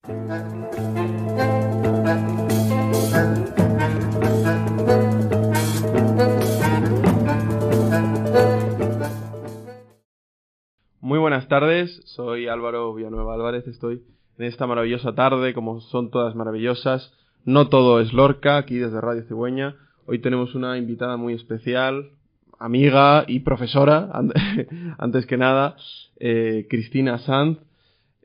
Muy buenas tardes, soy Álvaro Villanueva Álvarez, estoy en esta maravillosa tarde, como son todas maravillosas. No todo es Lorca, aquí desde Radio Cigüeña. Hoy tenemos una invitada muy especial, amiga y profesora, antes que nada, Cristina Sanz.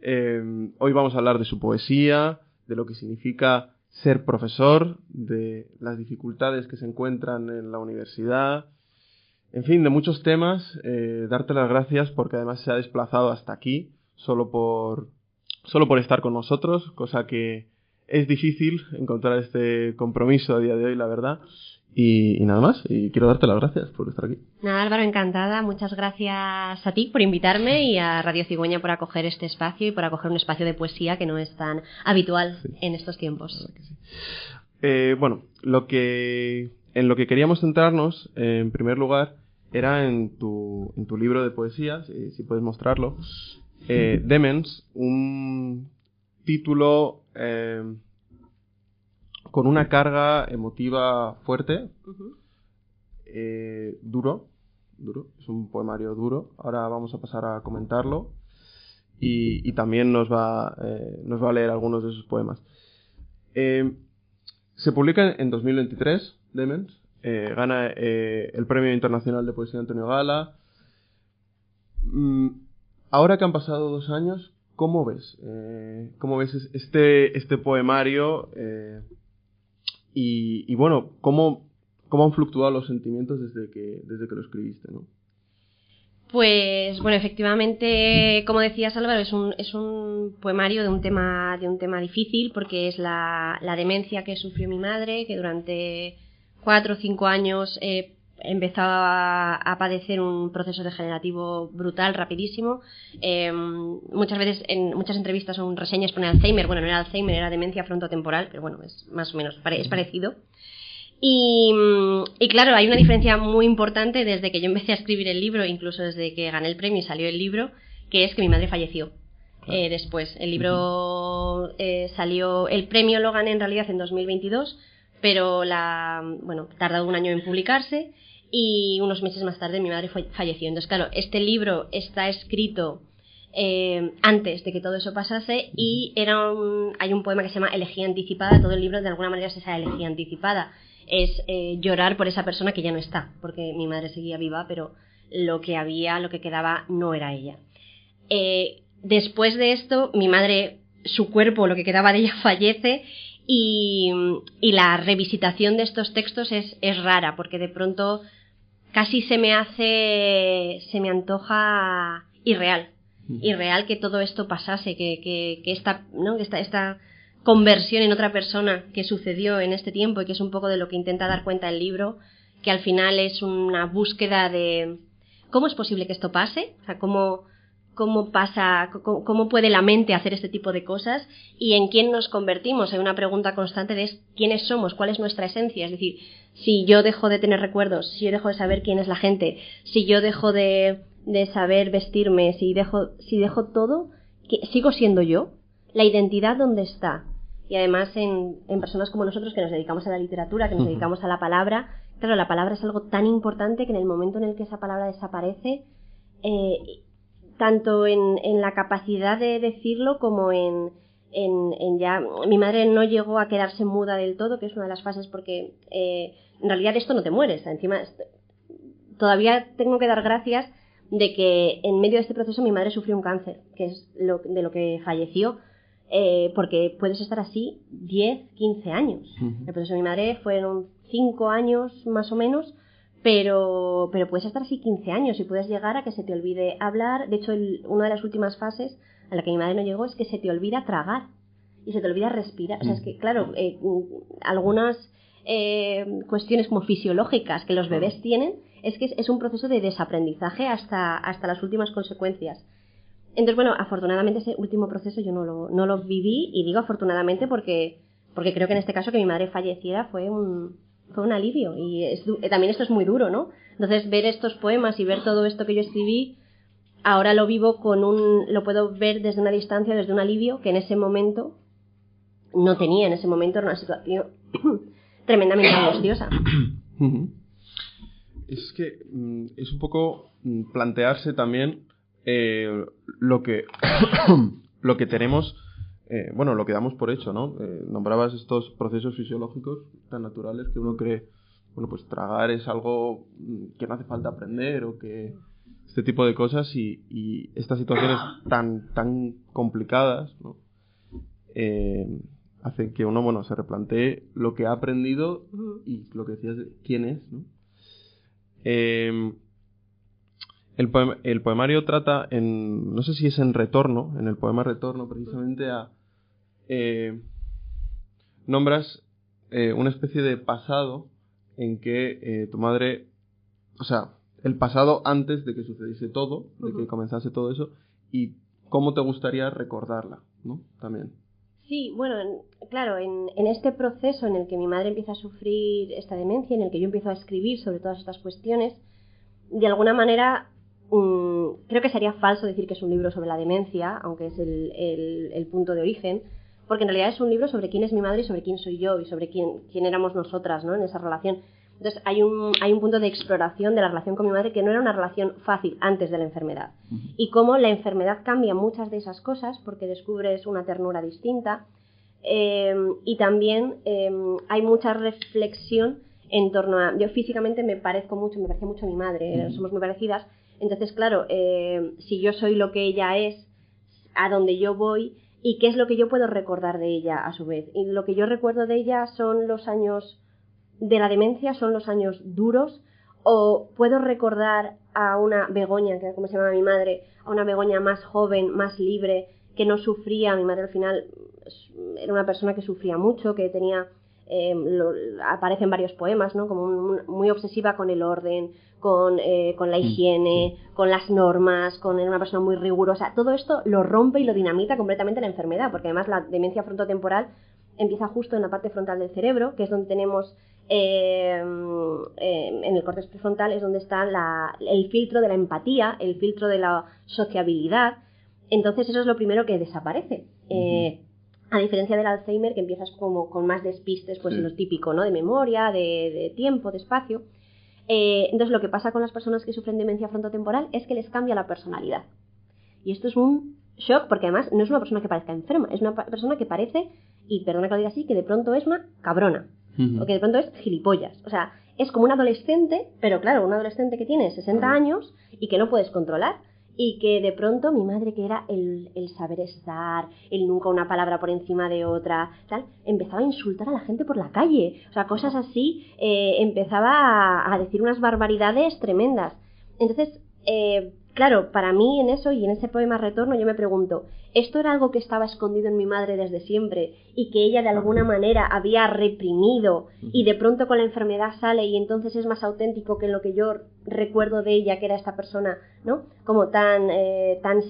Hoy vamos a hablar de su poesía, de lo que significa ser profesor, de las dificultades que se encuentran en la universidad, en fin, de muchos temas. Darte las gracias porque además se ha desplazado hasta aquí solo por estar con nosotros, cosa que es difícil encontrar este compromiso a día de hoy, la verdad. Y nada más, y quiero darte las gracias por estar aquí. Nada, Álvaro, encantada. Muchas gracias a ti por invitarme y a Radio Cigüeña por acoger este espacio y por acoger un espacio de poesía que no es tan habitual en estos tiempos. Sí. Bueno, en lo que queríamos centrarnos, en primer lugar, era en tu libro de poesía, si puedes mostrarlo. Demens, un título con una carga emotiva fuerte, duro, es un poemario duro. Ahora vamos a pasar a comentarlo y también nos va a leer algunos de sus poemas. Se publica en 2023, Demens, gana el Premio Internacional de Poesía Antonio Gala. Ahora que han pasado 2 años, ¿cómo ves este poemario? Y bueno, ¿cómo han fluctuado los sentimientos desde que lo escribiste, ¿no? Pues bueno, efectivamente, como decías, Álvaro, es un poemario de un tema difícil, porque es la demencia que sufrió mi madre, que durante 4 o 5 años empezó a padecer un proceso degenerativo brutal, rapidísimo. Muchas veces en muchas entrevistas o reseñas pone Alzheimer. Bueno, no era Alzheimer, era demencia frontotemporal, pero bueno, es más o menos, es parecido. Y claro, hay una diferencia muy importante desde que yo empecé a escribir el libro, incluso desde que gané el premio y salió el libro, que es que mi madre falleció. Después, el libro salió, el premio lo gané en realidad en 2022, pero tardó 1 año en publicarse y unos meses más tarde mi madre falleció. Entonces, claro, este libro está escrito antes de que todo eso pasase y hay un poema que se llama Elegía Anticipada. Todo el libro de alguna manera es esa elegía anticipada. Es llorar por esa persona que ya no está, porque mi madre seguía viva, pero lo que quedaba no era ella. Después de esto, mi madre, su cuerpo, lo que quedaba de ella, fallece y la revisitación de estos textos es rara, porque de pronto casi se me antoja irreal que todo esto pasase, que esta conversión en otra persona que sucedió en este tiempo y que es un poco de lo que intenta dar cuenta el libro, que al final es una búsqueda de cómo es posible que esto pase, o sea, cómo pasa, cómo puede la mente hacer este tipo de cosas y en quién nos convertimos. Hay una pregunta constante de quiénes somos, cuál es nuestra esencia, es decir, si yo dejo de tener recuerdos, si yo dejo de saber quién es la gente, si yo dejo de saber vestirme, si dejo todo, ¿sigo siendo yo? ¿La identidad dónde está? Y además en personas como nosotros que nos dedicamos a la literatura, que nos dedicamos a la palabra, claro, la palabra es algo tan importante que en el momento en el que esa palabra desaparece, tanto en la capacidad de decirlo como en ya... Mi madre no llegó a quedarse muda del todo, que es una de las fases, porque en realidad esto no te mueres. Encima, todavía tengo que dar gracias de que en medio de este proceso mi madre sufrió un cáncer, que es de lo que falleció, porque puedes estar así 10, 15 años. El proceso de mi madre fueron 5 años más o menos, pero puedes estar así 15 años y puedes llegar a que se te olvide hablar. De hecho, una de las últimas fases a la que mi madre no llegó es que se te olvida tragar y se te olvida respirar. O sea, es que, claro, algunas cuestiones como fisiológicas que los bebés tienen, es que es un proceso de desaprendizaje hasta las últimas consecuencias. Entonces, bueno, afortunadamente ese último proceso yo no lo viví, y digo afortunadamente porque creo que en este caso que mi madre falleciera fue un alivio, y también esto es muy duro, ¿no? Entonces, ver estos poemas y ver todo esto que yo escribí, ahora lo vivo lo puedo ver desde una distancia, desde un alivio, que en ese momento no tenía en ese momento, era una situación tremendamente angustiosa. Es que es un poco plantearse también lo que lo que tenemos, bueno, lo que damos por hecho, ¿no? Nombrabas estos procesos fisiológicos tan naturales que uno cree, bueno, pues tragar es algo que no hace falta aprender, o que este tipo de cosas, y estas situaciones tan complicadas, ¿no? Hacen que uno, bueno, se replantee lo que ha aprendido y lo que decías de quién es, ¿no? El poemario trata, no sé si es en Retorno, en el poema Retorno, precisamente nombras una especie de pasado en que tu madre, o sea, el pasado antes de que sucediese todo, de que comenzase todo eso, y cómo te gustaría recordarla, ¿no? También. Sí, bueno, claro, en este proceso en el que mi madre empieza a sufrir esta demencia, en el que yo empiezo a escribir sobre todas estas cuestiones, de alguna manera creo que sería falso decir que es un libro sobre la demencia, aunque es el punto de origen, porque en realidad es un libro sobre quién es mi madre y sobre quién soy yo y sobre quién éramos nosotras, ¿no? En esa relación. Entonces hay un punto de exploración de la relación con mi madre, que no era una relación fácil antes de la enfermedad. Y cómo la enfermedad cambia muchas de esas cosas, porque descubres una ternura distinta, y también hay mucha reflexión en torno a... Yo físicamente me parece mucho a mi madre, somos muy parecidas. Entonces, claro, si yo soy lo que ella es, a donde yo voy, y qué es lo que yo puedo recordar de ella a su vez. Y lo que yo recuerdo de ella son los años de la demencia, son los años duros, o puedo recordar a una Begoña, que es como se llama mi madre, a una Begoña más joven, más libre, que no sufría. Mi madre al final era una persona que sufría mucho, que tenía... aparece en varios poemas, ¿no? Como muy obsesiva con el orden, con la higiene, con las normas, era una persona muy rigurosa. Todo esto lo rompe y lo dinamita completamente la enfermedad, porque además la demencia frontotemporal empieza justo en la parte frontal del cerebro, que es donde tenemos, en el córtex prefrontal es donde está el filtro de la empatía, el filtro de la sociabilidad. Entonces eso es lo primero que desaparece. A diferencia del Alzheimer, que empiezas como con más despistes, pues lo típico, ¿no? De memoria, de tiempo, de espacio. Entonces lo que pasa con las personas que sufren demencia frontotemporal es que les cambia la personalidad. Y esto es un shock, porque además no es una persona que parezca enferma, es una persona que parece, y perdona que lo diga así, que de pronto es una cabrona, o que de pronto es gilipollas. O sea, es como un adolescente, pero claro, un adolescente que tiene 60 años y que no puedes controlar. Y que de pronto mi madre, que era el saber estar, el nunca una palabra por encima de otra, tal, empezaba a insultar a la gente por la calle. O sea, cosas así, empezaba a decir unas barbaridades tremendas. Entonces, claro, para mí en eso y en ese poema Retorno yo me pregunto, ¿esto era algo que estaba escondido en mi madre desde siempre y que ella de alguna manera había reprimido y de pronto con la enfermedad sale y entonces es más auténtico que lo que yo recuerdo de ella, que era esta persona, ¿no? Como tan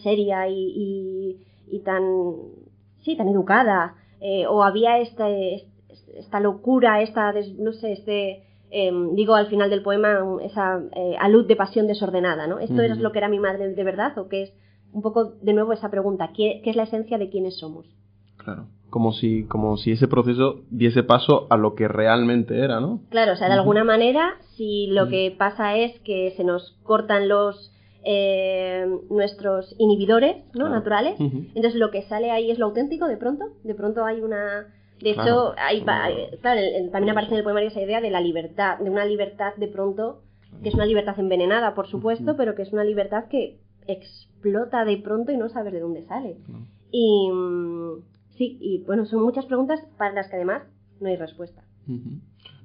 seria y tan educada, o había esta locura, no sé, digo al final del poema, esa alud de pasión desordenada, ¿no? ¿Esto es lo que era mi madre de verdad, o qué es? Un poco, de nuevo, esa pregunta, ¿qué es la esencia de quiénes somos? Claro, como si ese proceso diese paso a lo que realmente era, ¿no? Claro, o sea, de alguna manera, si lo que pasa es que se nos cortan nuestros inhibidores, ¿no? Naturales, entonces lo que sale ahí es lo auténtico, de pronto hay una... De hecho, también aparece en el poemario esa idea de la libertad, de una libertad de pronto, que es una libertad envenenada, por supuesto, pero que es una libertad que explota de pronto y no sabes de dónde sale. Y sí, y bueno, son muchas preguntas para las que además no hay respuesta.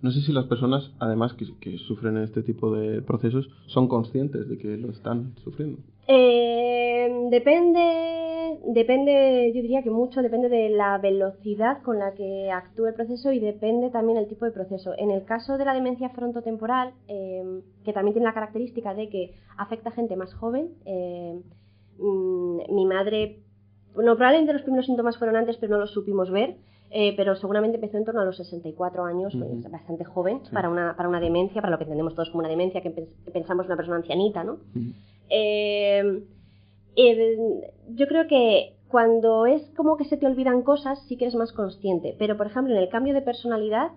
No sé si las personas, además, que sufren este tipo de procesos, son conscientes de que lo están sufriendo. Depende, yo diría que mucho depende de la velocidad con la que actúa el proceso y depende también el tipo de proceso. En el caso de la demencia frontotemporal, que también tiene la característica de que afecta a gente más joven, mi madre, bueno, probablemente los primeros síntomas fueron antes, pero no los supimos ver, pero seguramente empezó en torno a los 64 años, pues bastante joven, sí, para una demencia, para lo que entendemos todos como una demencia, que pensamos una persona ancianita, ¿no? Yo creo que cuando es como que se te olvidan cosas, sí que eres más consciente. Pero, por ejemplo, en el cambio de personalidad,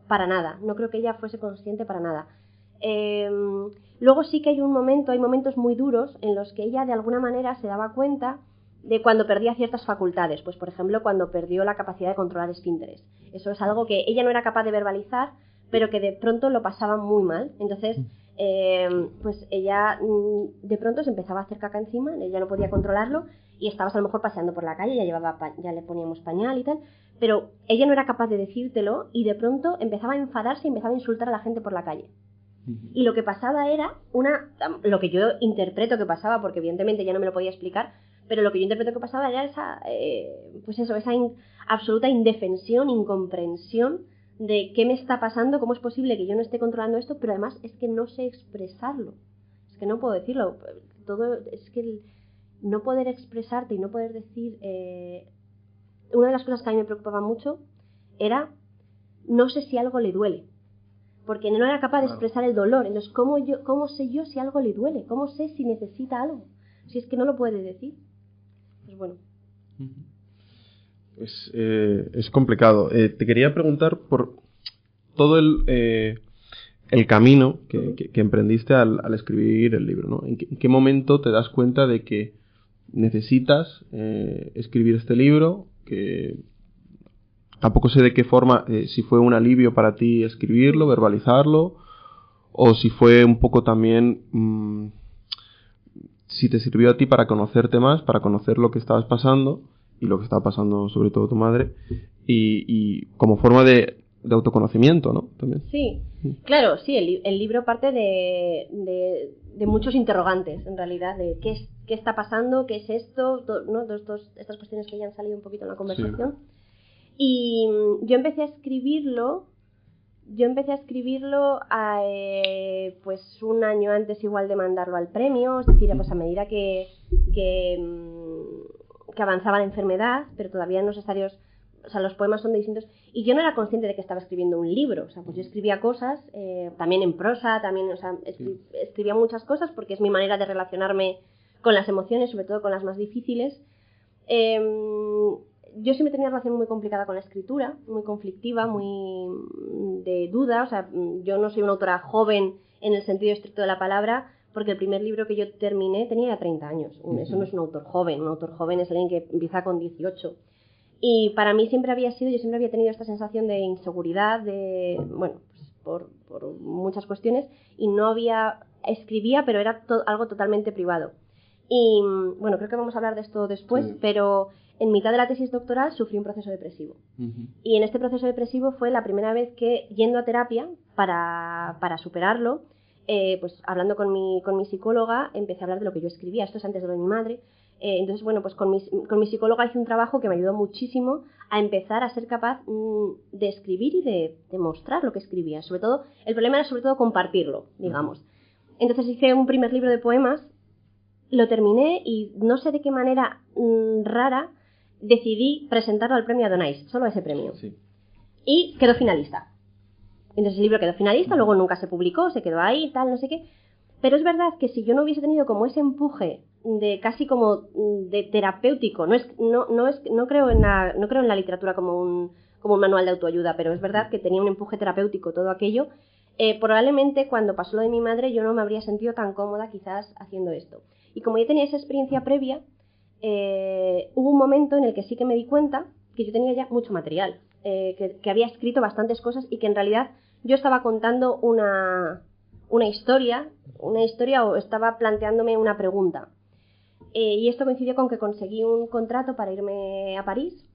para nada. No creo que ella fuese consciente para nada. Luego sí que hay momentos muy duros en los que ella de alguna manera se daba cuenta de cuando perdía ciertas facultades. Pues, por ejemplo, cuando perdió la capacidad de controlar esfínteres. Eso es algo que ella no era capaz de verbalizar, pero que de pronto lo pasaba muy mal. Entonces, pues ella de pronto se empezaba a hacer caca encima, ella no podía controlarlo y estabas a lo mejor paseando por la calle, ya le poníamos pañal y tal, pero ella no era capaz de decírtelo y de pronto empezaba a enfadarse y empezaba a insultar a la gente por la calle. Y lo que pasaba era lo que yo interpreto que pasaba, porque evidentemente ya no me lo podía explicar, pero lo que yo interpreto que pasaba era esa absoluta indefensión, incomprensión de qué me está pasando, cómo es posible que yo no esté controlando esto, pero además es que no sé expresarlo, es que no puedo decirlo, es que no poder expresarte y no poder decir, una de las cosas que a mí me preocupaba mucho era, no sé si algo le duele, porque no era capaz de expresar el dolor. Entonces, ¿cómo sé yo si algo le duele? ¿Cómo sé si necesita algo? Si es que no lo puede decir. Pues bueno. Es complicado. Te quería preguntar por todo el camino que emprendiste al escribir el libro, ¿no? ¿En qué momento te das cuenta de que necesitas escribir este libro? Que tampoco sé de qué forma, si fue un alivio para ti escribirlo, verbalizarlo, o si fue un poco también si te sirvió a ti para conocerte más, para conocer lo que estabas pasando y lo que estaba pasando sobre todo tu madre, y como forma de autoconocimiento, ¿no? También. Sí, claro, sí, el libro parte de muchos interrogantes, en realidad, de qué está pasando, qué es esto, ¿no? Estas cuestiones que ya han salido un poquito en la conversación. Sí. Y yo empecé a escribirlo pues un año antes igual de mandarlo al premio, es decir, pues a medida que avanzaba la enfermedad, pero todavía en los estadios, o sea, los poemas son de distintos, y yo no era consciente de que estaba escribiendo un libro, o sea, pues yo escribía cosas, también en prosa, también, o sea, escribía muchas cosas porque es mi manera de relacionarme con las emociones, sobre todo con las más difíciles. Yo siempre tenía una relación muy complicada con la escritura, muy conflictiva, muy de duda, o sea, yo no soy una autora joven en el sentido estricto de la palabra, porque el primer libro que yo terminé tenía ya 30 años, eso no es un autor joven es alguien que empieza con 18. Y para mí yo siempre había tenido esta sensación de inseguridad, bueno, pues por muchas cuestiones, y escribía, pero era algo totalmente privado. Y bueno, creo que vamos a hablar de esto después, sí. Pero en mitad de la tesis doctoral sufrí un proceso depresivo. Y en este proceso depresivo fue la primera vez que, yendo a terapia para superarlo, pues hablando con mi psicóloga, empecé a hablar de lo que yo escribía. Esto es antes de lo de mi madre. Entonces, bueno, pues con mi psicóloga hice un trabajo que me ayudó muchísimo a empezar a ser capaz de escribir y de mostrar lo que escribía. Sobre todo, el problema era sobre todo compartirlo, digamos. Entonces hice un primer libro de poemas, lo terminé y no sé de qué manera rara decidí presentarlo al premio Adonais, solo a ese premio. Sí. Y quedó finalista. Entonces el libro quedó finalista, luego nunca se publicó, se quedó ahí, tal, no sé qué. Pero es verdad que si yo no hubiese tenido como ese empuje de casi como de terapéutico, no creo en la literatura como un manual de autoayuda, pero es verdad que tenía un empuje terapéutico todo aquello. Probablemente cuando pasó lo de mi madre yo no me habría sentido tan cómoda quizás haciendo esto. Y como yo tenía esa experiencia previa, hubo un momento en el que sí que me di cuenta que yo tenía ya mucho material, que había escrito bastantes cosas y que en realidad yo estaba contando una historia o estaba planteándome una pregunta. Y esto coincidió con que conseguí un contrato para irme a París,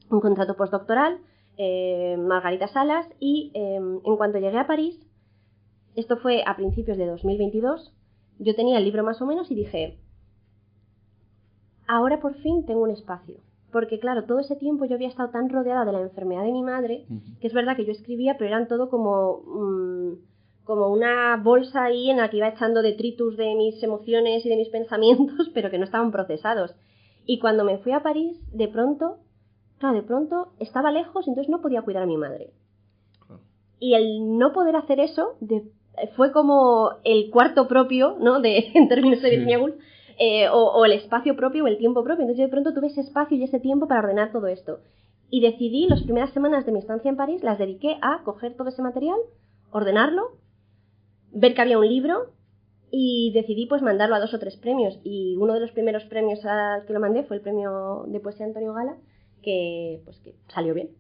un contrato postdoctoral, Margarita Salas, y en cuanto llegué a París, esto fue a principios de 2022, yo tenía el libro más o menos y dije, ahora por fin tengo un espacio. Porque claro, todo ese tiempo yo había estado tan rodeada de la enfermedad de mi madre, que es verdad que yo escribía, pero eran todo como una bolsa ahí en la que iba echando detritus de mis emociones y de mis pensamientos, pero que no estaban procesados. Y cuando me fui a París, de pronto estaba lejos, entonces no podía cuidar a mi madre. Y el no poder hacer eso fue como el cuarto propio, ¿no? En términos de Virginia Woolf, o el espacio propio o el tiempo propio. Entonces yo de pronto tuve ese espacio y ese tiempo para ordenar todo esto. Y decidí, las primeras semanas de mi estancia en París, las dediqué a coger todo ese material, ordenarlo, ver que había un libro y decidí pues mandarlo a 2 o 3 premios. Y uno de los primeros premios al que lo mandé fue el premio de poesía Antonio Gala, que salió bien.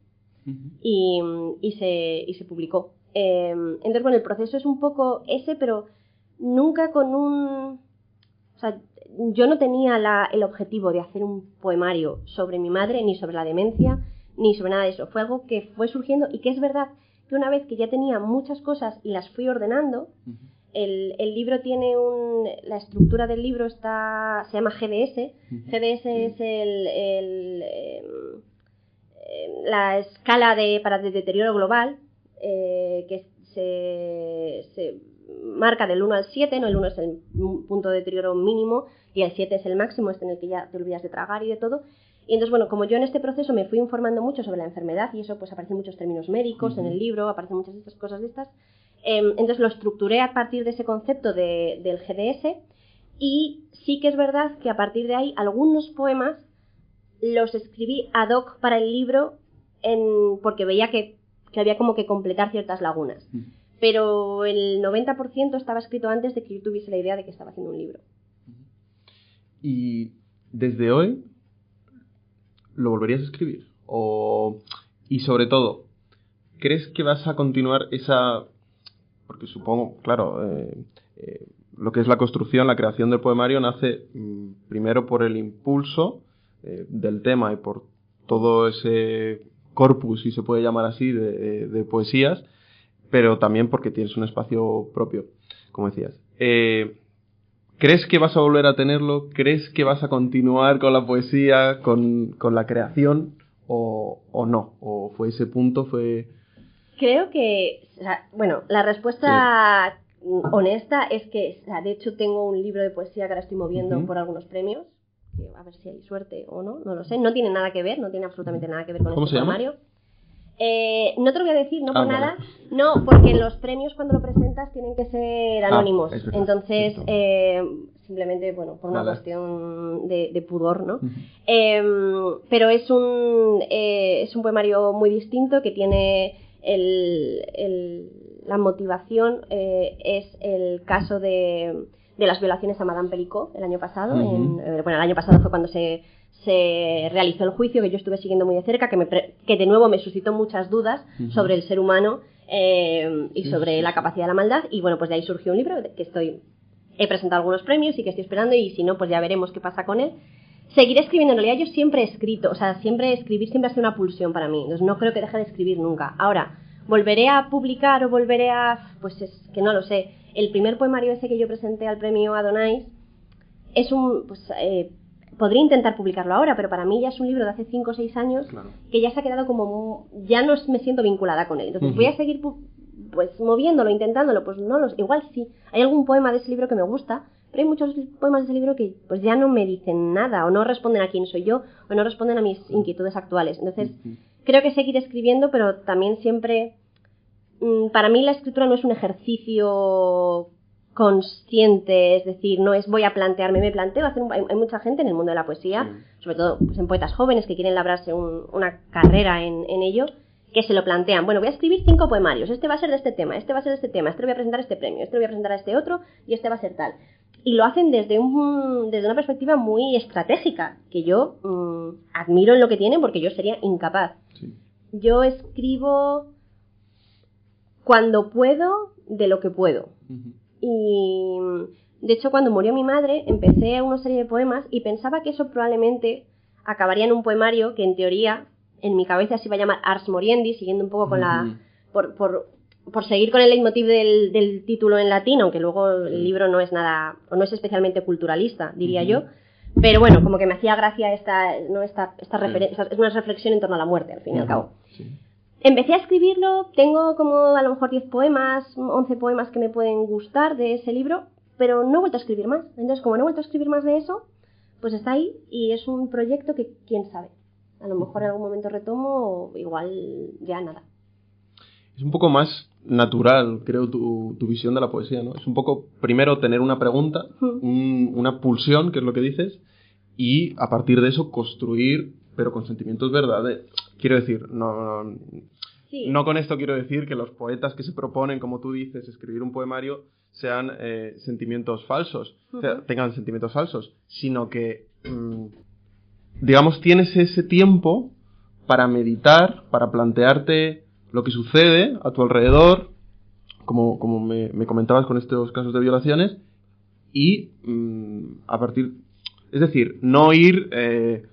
Y se publicó. Entonces, bueno, el proceso es un poco ese, pero nunca con un... O sea, yo no tenía el objetivo de hacer un poemario sobre mi madre, ni sobre la demencia, ni sobre nada de eso. Fue algo que fue surgiendo y que es verdad que una vez que ya tenía muchas cosas y las fui ordenando, el libro tiene la estructura del libro se llama GDS. GDS es la escala para el deterioro global, que se marca del 1 al 7, ¿no? El 1 es el punto de deterioro mínimo y el 7 es el máximo, en el que ya te olvidas de tragar y de todo. Y entonces, bueno, como yo en este proceso me fui informando mucho sobre la enfermedad y eso, pues aparecen muchos términos médicos en el libro, aparecen muchas de estas cosas de estas. Entonces lo estructuré a partir de ese concepto del GDS y sí que es verdad que a partir de ahí algunos poemas los escribí ad hoc para el libro porque veía que había como que completar ciertas lagunas. Pero el 90% estaba escrito antes de que yo tuviese la idea de que estaba haciendo un libro. ¿Y desde hoy lo volverías a escribir? Y sobre todo, ¿crees que vas a continuar esa...? Porque supongo, claro, lo que es la construcción, la creación del poemario nace primero por el impulso del tema y por todo ese corpus, si se puede llamar así, de poesías, pero también porque tienes un espacio propio, como decías. ¿Crees que vas a volver a tenerlo? ¿Crees que vas a continuar con la poesía, con la creación, o no? ¿O fue ese punto, Creo que, bueno, la respuesta honesta es que, de hecho tengo un libro de poesía que ahora estoy moviendo por algunos premios, que a ver si hay suerte o no, no lo sé. No tiene nada que ver, no tiene absolutamente nada que ver con este poemario. No te lo voy a decir, no por nada, no, porque en los premios cuando lo presentas tienen que ser anónimos, entonces simplemente, bueno, por una cuestión de pudor, ¿no? Pero es un poemario muy distinto que tiene la motivación, es el caso de las violaciones a Madame Pellicot el año pasado. Bueno, el año pasado fue cuando se realizó el juicio, que yo estuve siguiendo muy de cerca, que de nuevo me suscitó muchas dudas sobre el ser humano y sobre la capacidad de la maldad, y bueno, pues de ahí surgió un libro que he presentado algunos premios y que estoy esperando, y si no, pues ya veremos qué pasa con él. Seguiré escribiendo, en realidad yo siempre he escrito, o sea, escribir siempre ha sido una pulsión para mí, entonces no creo que deje de escribir nunca. Ahora, ¿volveré a publicar o volveré a...? Pues es que no lo sé. El primer poemario ese que yo presenté al premio Adonais es podría intentar publicarlo ahora, pero para mí ya es un libro de hace 5 o 6 años que ya se ha quedado como... Ya no me siento vinculada con él. Entonces voy a seguir pues moviéndolo, intentándolo, pues igual sí. Hay algún poema de ese libro que me gusta, pero hay muchos poemas de ese libro que pues ya no me dicen nada, o no responden a quién soy yo, o no responden a mis inquietudes actuales. Entonces creo que seguiré escribiendo, pero también siempre... para mí la escritura no es un ejercicio consciente, es decir, no es voy a plantearme, me planteo hacer hay mucha gente en el mundo de la poesía, sobre todo pues, en poetas jóvenes que quieren labrarse una carrera en ello, que se lo plantean. Bueno, voy a escribir 5 poemarios, este va a ser de este tema, este va a ser de este tema, este lo voy a presentar a este premio, este lo voy a presentar a este otro y este va a ser tal. Y lo hacen desde una perspectiva muy estratégica, que yo admiro en lo que tienen porque yo sería incapaz. Yo escribo cuando puedo, de lo que puedo. Y de hecho cuando murió mi madre empecé una serie de poemas y pensaba que eso probablemente acabaría en un poemario que en teoría en mi cabeza se iba a llamar Ars Moriendi, siguiendo un poco con por seguir con el leitmotiv del título en latín, aunque luego el libro no es nada, o no es especialmente culturalista, diría yo, pero bueno, como que me hacía gracia esta referencia, es una reflexión en torno a la muerte al fin y al cabo. Empecé a escribirlo, tengo como a lo mejor 10 poemas, 11 poemas que me pueden gustar de ese libro, pero no he vuelto a escribir más. Entonces, como no he vuelto a escribir más de eso, pues está ahí y es un proyecto que, quién sabe, a lo mejor en algún momento retomo o igual ya nada. Es un poco más natural, creo, tu visión de la poesía, ¿no? Es un poco, primero, tener una pregunta, una pulsión, que es lo que dices, y a partir de eso construir, pero con sentimientos verdaderos. Quiero decir, no con esto quiero decir que los poetas que se proponen, como tú dices, escribir un poemario sean sentimientos falsos, o sea, tengan sentimientos falsos, sino que, digamos, tienes ese tiempo para meditar, para plantearte lo que sucede a tu alrededor, como me comentabas con estos casos de violaciones, y a partir... Es decir, no ir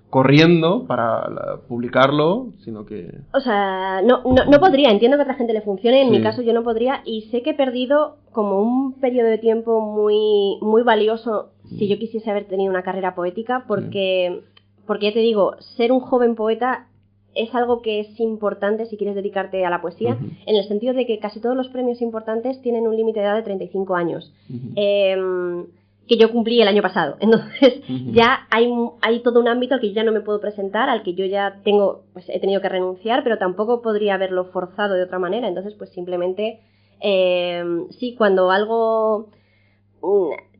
corriendo para publicarlo, sino que... O sea, no podría. Entiendo que a otra gente le funcione. En mi caso yo no podría. Y sé que he perdido como un periodo de tiempo muy, muy valioso si yo quisiese haber tenido una carrera poética. Porque ya te digo, ser un joven poeta es algo que es importante si quieres dedicarte a la poesía. En el sentido de que casi todos los premios importantes tienen un límite de edad de 35 años. Que yo cumplí el año pasado. Entonces ya hay todo un ámbito al que yo ya no me puedo presentar, al que yo ya he tenido que renunciar, pero tampoco podría haberlo forzado de otra manera. Entonces pues simplemente sí, cuando algo...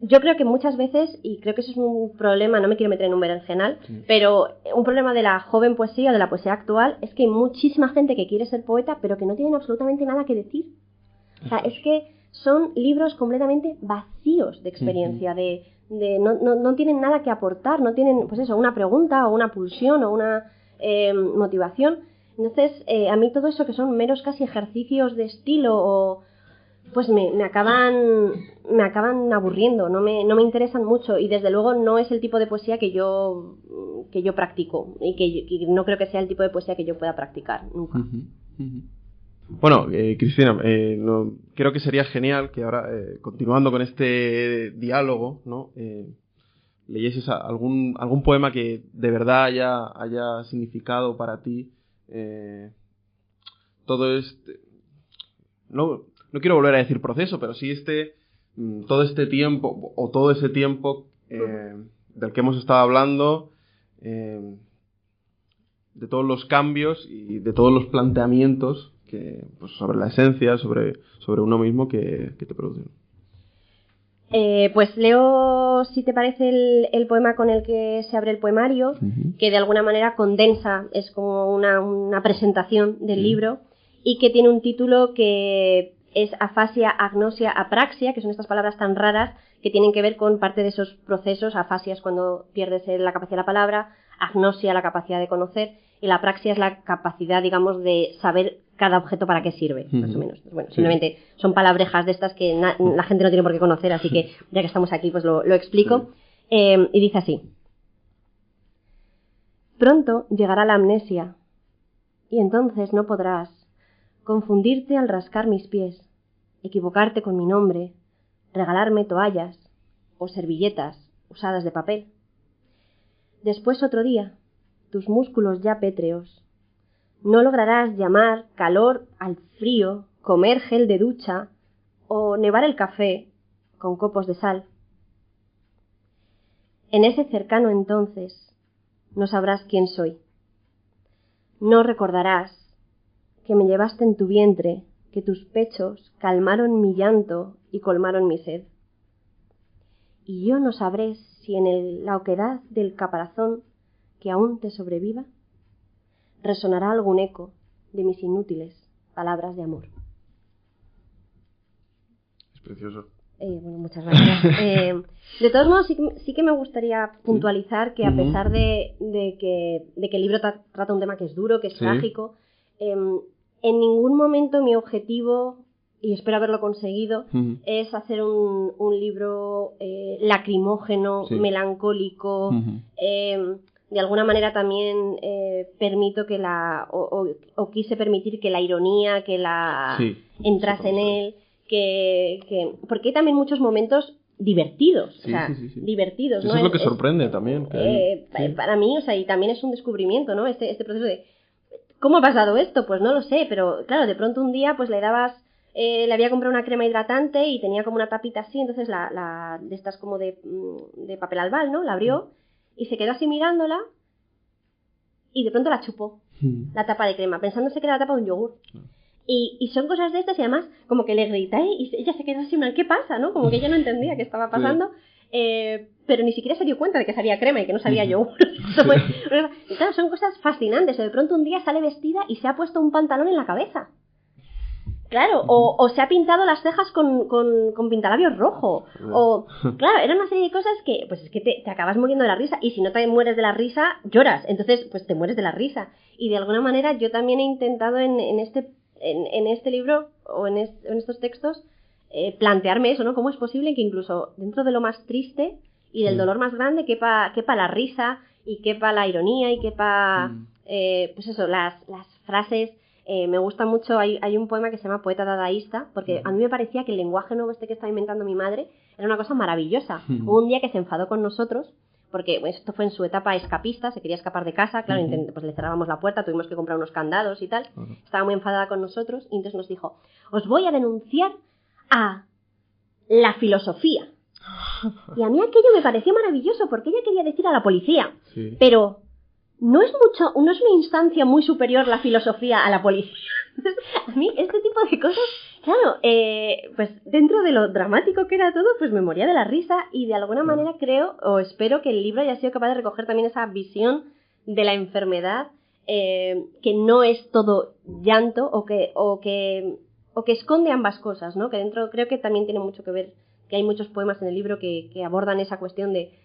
Yo creo que muchas veces, y creo que eso es un problema, no me quiero meter en un berenjenal, pero un problema de la joven poesía, de la poesía actual, es que hay muchísima gente que quiere ser poeta, pero que no tienen absolutamente nada que decir. O sea, es que son libros completamente vacíos de experiencia, no tienen nada que aportar, no tienen, pues eso, una pregunta o una pulsión o una motivación. Entonces, a mí todo eso que son meros casi ejercicios de estilo pues me acaban aburriendo, no me interesan mucho, y desde luego no es el tipo de poesía que yo practico, y que no creo que sea el tipo de poesía que yo pueda practicar nunca. Bueno, Cristina, creo que sería genial que ahora, continuando con este diálogo, ¿no? Leyeses algún poema que de verdad haya significado para ti todo este... No quiero volver a decir proceso, pero sí todo este tiempo, o todo ese tiempo del que hemos estado hablando, de todos los cambios y de todos los planteamientos pues, sobre la esencia, sobre uno mismo que te producen. Pues leo, si te parece, el poema con el que se abre el poemario, que de alguna manera condensa, es como una presentación del libro, y que tiene un título que es afasia, agnosia, apraxia, que son estas palabras tan raras que tienen que ver con parte de esos procesos. Afasia es cuando pierdes la capacidad de la palabra, agnosia la capacidad de conocer, y la apraxia es la capacidad, digamos, de saber cada objeto para qué sirve, más o menos. Bueno, simplemente son palabrejas de estas que la gente no tiene por qué conocer, así que ya que estamos aquí pues lo explico. Y dice así: pronto llegará la amnesia, y entonces no podrás confundirte al rascar mis pies, equivocarte con mi nombre, regalarme toallas o servilletas usadas de papel. Después otro día, tus músculos ya pétreos, no lograrás llamar calor al frío, comer gel de ducha o nevar el café con copos de sal. En ese cercano entonces no sabrás quién soy. No recordarás que me llevaste en tu vientre, que tus pechos calmaron mi llanto y colmaron mi sed. Y yo no sabré si en la oquedad del caparazón que aún te sobreviva resonará algún eco de mis inútiles palabras de amor. Es precioso. Bueno, muchas gracias. De todos modos, sí que me gustaría puntualizar que a pesar de que el libro trata un tema que es duro, que es trágico, en ningún momento mi objetivo, y espero haberlo conseguido, es hacer un libro lacrimógeno, melancólico. De alguna manera también permito que o quise permitir que la ironía, que entrase en él, porque hay también muchos momentos divertidos, divertidos, eso, ¿no? Es lo que sorprende también. Para mí, o sea, y también es un descubrimiento, ¿no? Este proceso de ¿cómo ha pasado esto? Pues no lo sé, pero claro, de pronto un día pues le había comprado una crema hidratante y tenía como una tapita así, entonces de estas como de papel albal, ¿no? La abrió y se quedó así mirándola y de pronto la chupó, la tapa de crema, pensándose que era la tapa de un yogur. Y son cosas de estas y además como que le grité y ella se quedó así, ¿qué pasa? ¿No? Como que ella no entendía qué estaba pasando, pero ni siquiera se dio cuenta de que sabía crema y que no sabía yogur. Y claro, son cosas fascinantes. O de pronto un día sale vestida y se ha puesto un pantalón en la cabeza. Claro, o se ha pintado las cejas con pintalabios rojo. O, claro, era una serie de cosas que, pues es que te acabas muriendo de la risa. Y si no te mueres de la risa, lloras. Entonces, pues te mueres de la risa. Y de alguna manera yo también he intentado en este libro o en estos textos plantearme eso, ¿no? ¿Cómo es posible que incluso dentro de lo más triste y del dolor más grande quepa la risa y quepa la ironía y quepa, pues eso, las frases... me gusta mucho, hay un poema que se llama Poeta Dadaísta, porque a mí me parecía que el lenguaje nuevo que estaba inventando mi madre era una cosa maravillosa. Hubo un día que se enfadó con nosotros, porque esto fue en su etapa escapista, se quería escapar de casa, claro, pues le cerrábamos la puerta, tuvimos que comprar unos candados y tal, estaba muy enfadada con nosotros, y entonces nos dijo, os voy a denunciar a la filosofía. Y a mí aquello me pareció maravilloso, porque ella quería decir a la policía, pero... no es una instancia muy superior la filosofía a la policía. Entonces, a mí este tipo de cosas, claro, pues dentro de lo dramático que era todo, pues me moría de la risa y de alguna manera creo o espero que el libro haya sido capaz de recoger también esa visión de la enfermedad, que no es todo llanto o que esconde ambas cosas, ¿no? Que dentro creo que también tiene mucho que ver, que hay muchos poemas en el libro que abordan esa cuestión de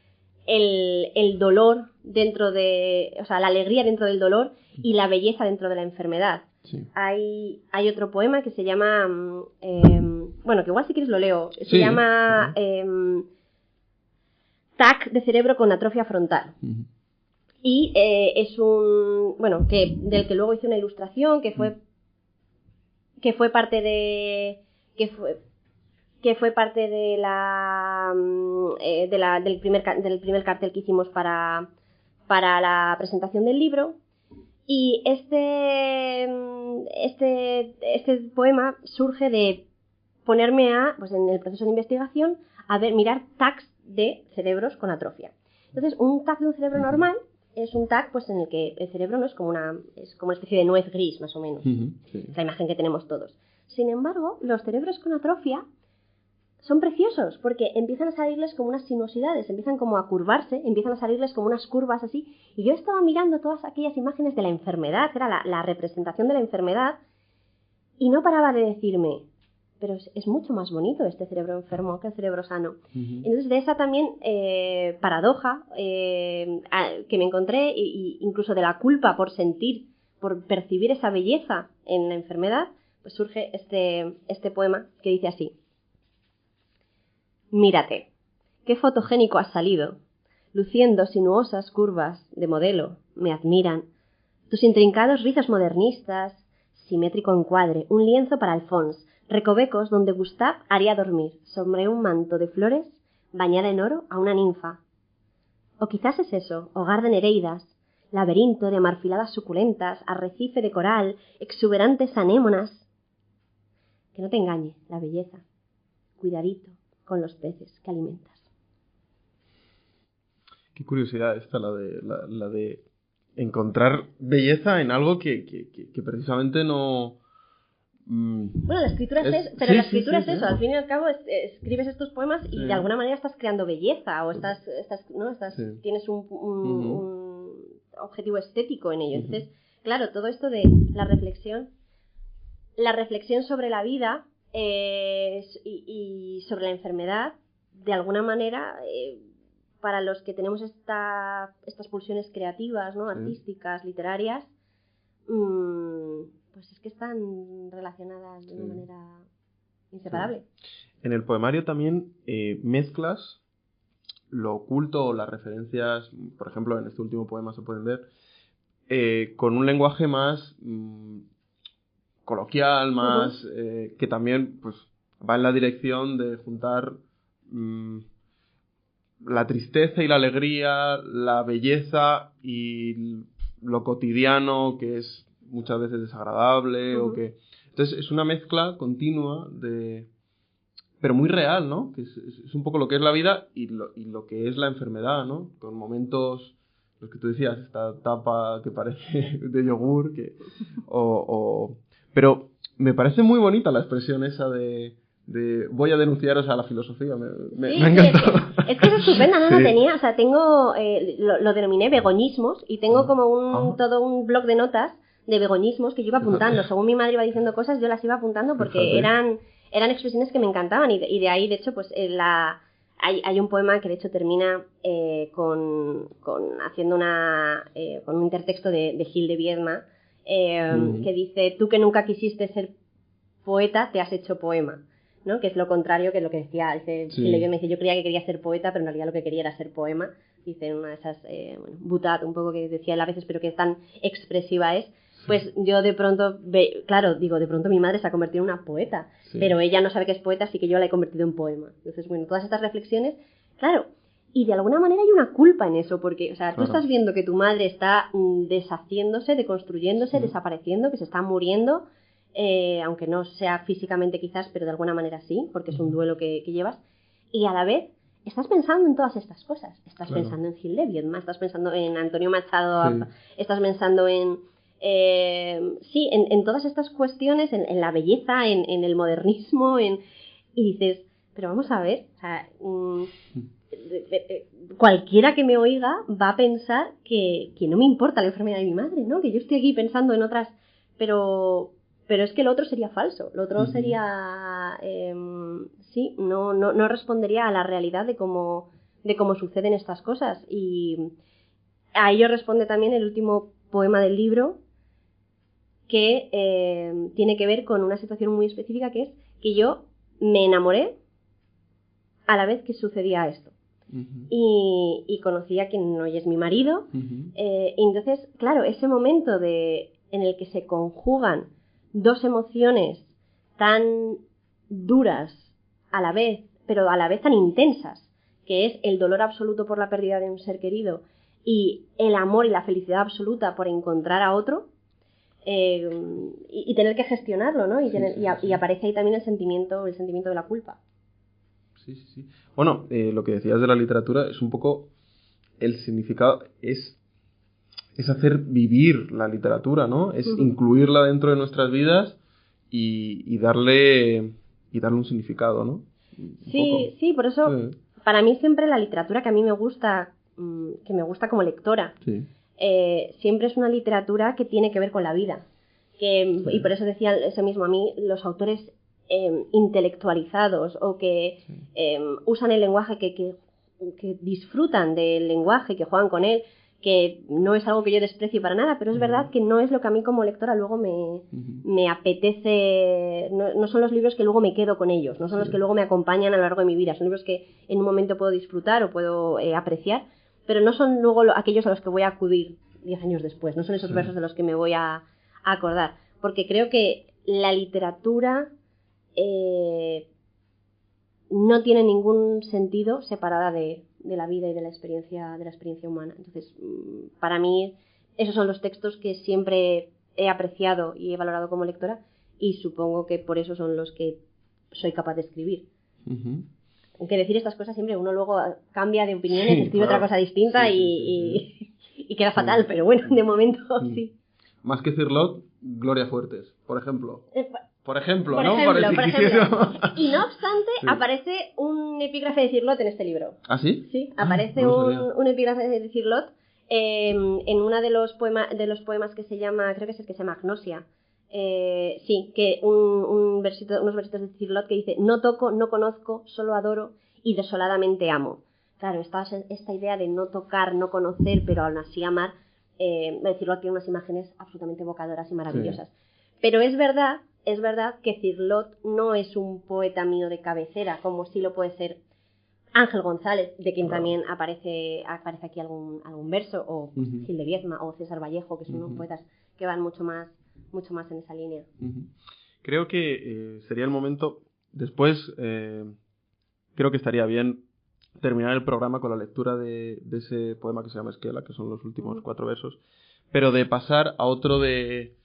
el dolor dentro de... o sea, la alegría dentro del dolor y la belleza dentro de la enfermedad. Sí. Hay otro poema que se llama... bueno, que igual si quieres lo leo. Se llama TAC de cerebro con atrofia frontal. Y es un... bueno, del que luego hice una ilustración que fue parte de... que fue parte de del primer cartel que hicimos para la presentación del libro. Y este poema surge de ponerme pues en el proceso de investigación a mirar tags de cerebros con atrofia. Entonces, un tag de un cerebro normal es un tag pues en el que el cerebro no es como una especie de nuez gris, más o menos. Es la imagen que tenemos todos. Sin embargo, los cerebros con atrofia son preciosos porque empiezan a salirles como unas sinuosidades, empiezan como a curvarse, empiezan a salirles como unas curvas así. Y yo estaba mirando todas aquellas imágenes de la enfermedad, que era la representación de la enfermedad, y no paraba de decirme, pero es mucho más bonito este cerebro enfermo que el cerebro sano. Entonces, de esa también paradoja que me encontré, y incluso de la culpa por percibir esa belleza en la enfermedad, pues surge este poema que dice así. Mírate, qué fotogénico has salido, luciendo sinuosas curvas de modelo, me admiran. Tus intrincados rizos modernistas, simétrico encuadre, un lienzo para Alphonse, recovecos donde Gustave haría dormir, sobre un manto de flores, bañada en oro a una ninfa. O quizás es eso, hogar de nereidas, laberinto de marfiladas suculentas, arrecife de coral, exuberantes anémonas. Que no te engañe la belleza, cuidadito con los peces que alimentas. Qué curiosidad esta, la de encontrar belleza en algo que precisamente no... Bueno, la escritura es eso, al fin y al cabo escribes estos poemas y de alguna manera estás creando belleza o tienes un objetivo estético en ello. Entonces, claro, todo esto de la reflexión sobre la vida y sobre la enfermedad, de alguna manera, para los que tenemos estas pulsiones creativas, ¿no? Artísticas, literarias, pues es que están relacionadas de una manera inseparable. En el poemario también mezclas lo oculto o las referencias, por ejemplo, en este último poema se pueden ver, con un lenguaje más coloquial, más que también pues va en la dirección de juntar la tristeza y la alegría, la belleza y lo cotidiano, que es muchas veces desagradable o que... Entonces es una mezcla continua pero muy real, ¿no? Que es un poco lo que es la vida y lo que es la enfermedad, ¿no? Con momentos, los que tú decías, esta tapa que parece de yogur, pero me parece muy bonita la expresión esa de voy a denunciaros a la filosofía. Me ha encantado. Es que es estupenda, no Sí. la tenía. O sea, tengo, lo denominé begoñismos y tengo como todo un blog de notas de begoñismos que yo iba apuntando. Según mi madre iba diciendo cosas, yo las iba apuntando porque eran expresiones que me encantaban y de ahí, de hecho, pues hay un poema que de hecho termina haciendo con un intertexto de Gil de Viedma que dice: tú que nunca quisiste ser poeta, te has hecho poema, ¿no? Que es lo contrario que lo que decía Gil de Viedma. Dice: yo creía que quería ser poeta, pero en realidad lo que quería era ser poema. Dice en una de esas butad un poco que decía él a veces, pero que tan expresiva es. Pues yo de pronto, de pronto mi madre se ha convertido en una poeta, pero ella no sabe que es poeta, así que yo la he convertido en poema. Entonces, bueno, todas estas reflexiones, claro, y de alguna manera hay una culpa en eso, porque, o sea, tú estás viendo que tu madre está deshaciéndose, deconstruyéndose, desapareciendo, que se está muriendo, aunque no sea físicamente quizás, pero de alguna manera sí, porque es un duelo que llevas, y a la vez estás pensando en todas estas cosas. Estás pensando en Gil de Viedma, estás pensando en Antonio Machado, estás pensando en todas estas cuestiones, en la belleza, en el modernismo, y dices, pero vamos a ver, o sea, cualquiera que me oiga va a pensar que no me importa la enfermedad de mi madre, ¿no? Que yo estoy aquí pensando en otras, pero es que lo otro sería falso, lo otro sería, no respondería a la realidad de cómo suceden estas cosas. Y a ello responde también el último poema del libro, que tiene que ver con una situación muy específica, que es que yo me enamoré a la vez que sucedía esto. Y conocí a quien hoy es mi marido. Y entonces, claro, ese momento en el que se conjugan dos emociones tan duras a la vez, pero a la vez tan intensas, que es el dolor absoluto por la pérdida de un ser querido y el amor y la felicidad absoluta por encontrar a otro, y tener que gestionarlo, ¿no? Y aparece ahí también el sentimiento de la culpa. Sí. Bueno, lo que decías de la literatura es un poco el significado, es hacer vivir la literatura, ¿no? Es incluirla dentro de nuestras vidas y darle un significado, ¿no? Sí, por eso para mí siempre la literatura que a mí me gusta, como lectora, siempre es una literatura que tiene que ver con la vida. Y por eso decía eso mismo, a mí los autores intelectualizados o que usan el lenguaje, que disfrutan del lenguaje, que juegan con él, que no es algo que yo desprecie para nada, pero es verdad que no es lo que a mí como lectora luego me apetece, no son los libros que luego me quedo con ellos, no son los que luego me acompañan a lo largo de mi vida, son libros que en un momento puedo disfrutar o puedo apreciar, pero no son luego aquellos a los que voy a acudir 10 años después, no son esos versos de los que me voy a acordar, porque creo que la literatura no tiene ningún sentido separada de la vida y de la experiencia humana. Entonces, para mí, esos son los textos que siempre he apreciado y he valorado como lectora, y supongo que por eso son los que soy capaz de escribir. Aunque decir estas cosas siempre uno luego cambia de opiniones, escribe otra cosa distinta y queda fatal, pero bueno, de momento sí. Más que Cirlot, Gloria Fuertes, por ejemplo. Por ejemplo. Y no obstante, aparece un epígrafe de Cirlot en este libro. ¿Ah, sí? Sí, aparece un epígrafe de Cirlot en uno de los poemas que se llama, creo que es el que se llama Agnosia. Que unos versitos de Cirlot que dice: no toco, no conozco, solo adoro y desoladamente amo. Claro, esta idea de no tocar, no conocer, pero aún así amar, Cirlot tiene unas imágenes absolutamente evocadoras y maravillosas. Pero es verdad que Cirlot no es un poeta mío de cabecera, como sí lo puede ser Ángel González, de quien también aparece aquí algún verso, o Gil de Viedma, o César Vallejo, que son unos poetas que van mucho más en esa línea. Creo que sería el momento, después creo que estaría bien terminar el programa con la lectura de ese poema que se llama Esquela, que son los últimos 4 versos, pero de pasar a otro de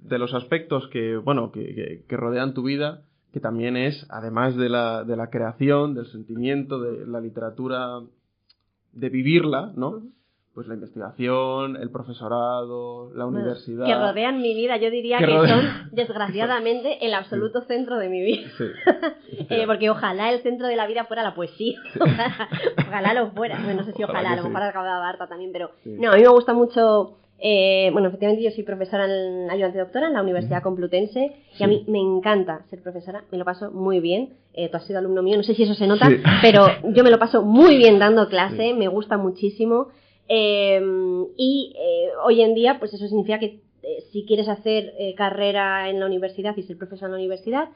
los aspectos que rodean tu vida, que también es, además de la creación, del sentimiento, de la literatura, de vivirla, ¿no? pues la investigación, el profesorado, la universidad. Que rodean mi vida, yo diría que son, desgraciadamente, el absoluto centro de mi vida. Sí. Porque ojalá el centro de la vida fuera la poesía. Ojalá lo fuera. Bueno, no sé si ojalá a lo mejor acababa harta también, pero no, a mí me gusta mucho. Bueno, efectivamente yo soy profesora ayudante doctora en la Universidad Complutense y a mí me encanta ser profesora, me lo paso muy bien. Tú has sido alumno mío, no sé si eso se nota, pero yo me lo paso muy bien dando clase, me gusta muchísimo. Hoy en día, pues eso significa que si quieres hacer carrera en la universidad y ser profesor en la universidad,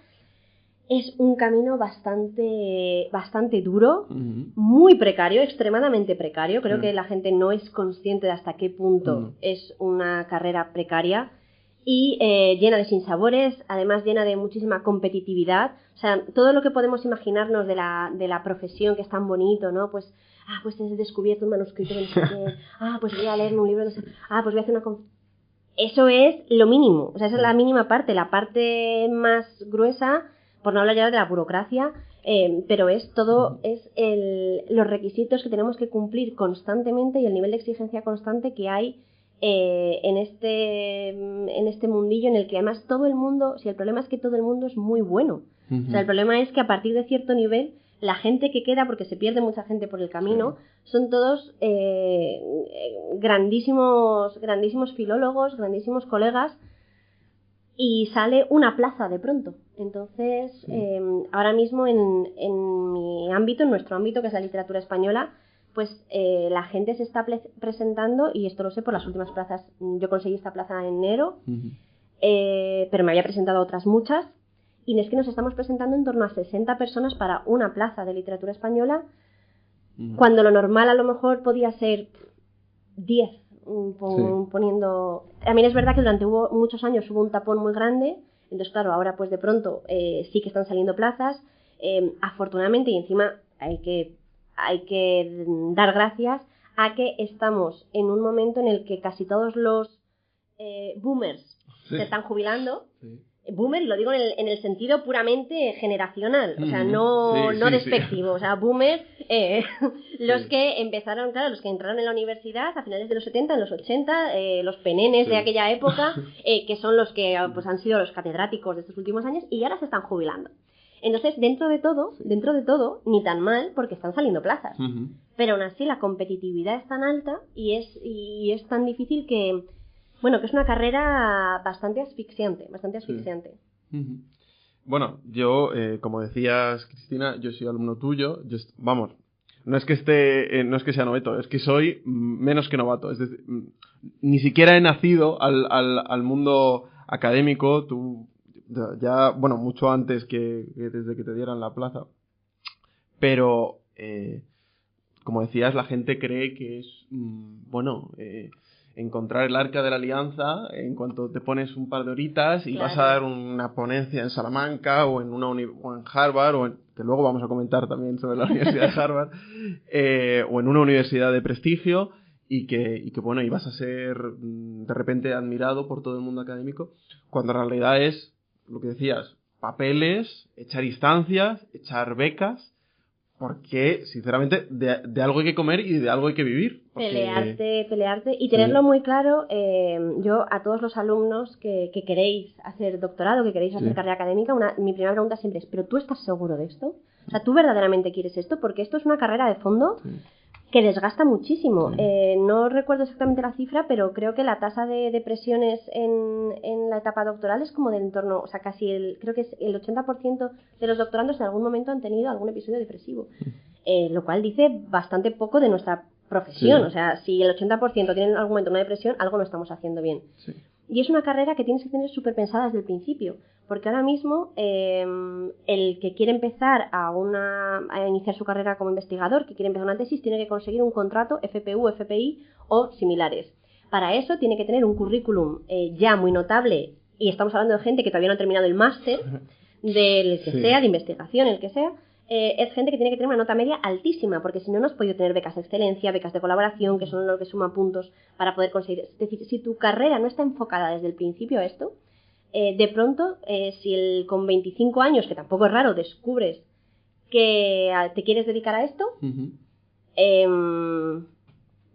es un camino bastante duro, muy precario, extremadamente precario. Creo que la gente no es consciente de hasta qué punto es una carrera precaria y llena de sinsabores, además llena de muchísima competitividad. O sea, todo lo que podemos imaginarnos de la profesión, que es tan bonito, ¿no? Pues he descubierto un manuscrito de no sé qué, pues voy a leerme un libro de no sé, pues voy a hacer una eso es lo mínimo, o sea, esa es la mínima parte. La parte más gruesa, por no hablar ya de la burocracia, pero es los requisitos que tenemos que cumplir constantemente y el nivel de exigencia constante que hay en este mundillo en el que además todo el mundo, el problema es que todo el mundo es muy bueno. O sea, el problema es que a partir de cierto nivel la gente que queda, porque se pierde mucha gente por el camino, son todos grandísimos filólogos, grandísimos colegas, y sale una plaza de pronto. Entonces, ahora mismo en mi ámbito, en nuestro ámbito, que es la literatura española, pues la gente se está presentando, y esto lo sé por las últimas plazas. Yo conseguí esta plaza en enero, pero me había presentado otras muchas, y es que nos estamos presentando en torno a 60 personas para una plaza de literatura española, cuando lo normal a lo mejor podía ser 10, poniendo... También es verdad que durante muchos años hubo un tapón muy grande, entonces claro, ahora pues de pronto sí que están saliendo plazas, afortunadamente, y encima hay que dar gracias a que estamos en un momento en el que casi todos los boomers se están jubilando. Boomer, y lo digo en el sentido puramente generacional, o sea, no despectivo, o sea, boomer, los que empezaron, claro, los que entraron en la universidad a finales de los 70, en los 80, los penenes de aquella época, que son los que pues han sido los catedráticos de estos últimos años, y ahora se están jubilando. Entonces, dentro de todo, ni tan mal, porque están saliendo plazas. Pero aún así la competitividad es tan alta y es tan difícil que... Bueno, que es una carrera bastante asfixiante. Bueno, yo, como decías, Cristina, yo soy alumno tuyo. Vamos, no es que sea novato, es que soy menos que novato. Es decir, ni siquiera he nacido al mundo académico. Tú ya, bueno, mucho antes que desde que te dieran la plaza. Pero, como decías, la gente cree que es, encontrar el arca de la alianza en cuanto te pones un par de horitas y vas a dar una ponencia en Salamanca o en o en Harvard, que luego vamos a comentar también sobre la Universidad de Harvard, o en una universidad de prestigio, y que bueno, y vas a ser de repente admirado por todo el mundo académico, cuando en realidad es lo que decías, papeles, echar instancias, echar becas, porque, sinceramente, de algo hay que comer y de algo hay que vivir. Pelearte y tenerlo muy claro. Yo, a todos los alumnos que queréis hacer doctorado, que queréis hacer carrera académica, mi primera pregunta siempre es: ¿pero tú estás seguro de esto? O sea, ¿tú verdaderamente quieres esto? Porque esto es una carrera de fondo que desgasta muchísimo. No recuerdo exactamente la cifra, pero creo que la tasa de depresiones en la etapa doctoral es como del entorno, o sea, creo que es el 80% de los doctorandos en algún momento han tenido algún episodio depresivo, lo cual dice bastante poco de nuestra profesión. O sea, si el 80% tienen en algún momento una depresión, algo no estamos haciendo bien. Y es una carrera que tienes que tener súper pensada desde el principio, porque ahora mismo el que quiere empezar a iniciar su carrera como investigador, que quiere empezar una tesis, tiene que conseguir un contrato FPU, FPI o similares. Para eso tiene que tener un currículum ya muy notable, y estamos hablando de gente que todavía no ha terminado el máster, del que sea, de investigación, el que sea. Es gente que tiene que tener una nota media altísima, porque si no, no has podido tener becas de excelencia, becas de colaboración, que son lo que suma puntos para poder conseguir. Es decir, si tu carrera no está enfocada desde el principio a esto, de pronto, si con 25 años, que tampoco es raro, descubres que te quieres dedicar a esto,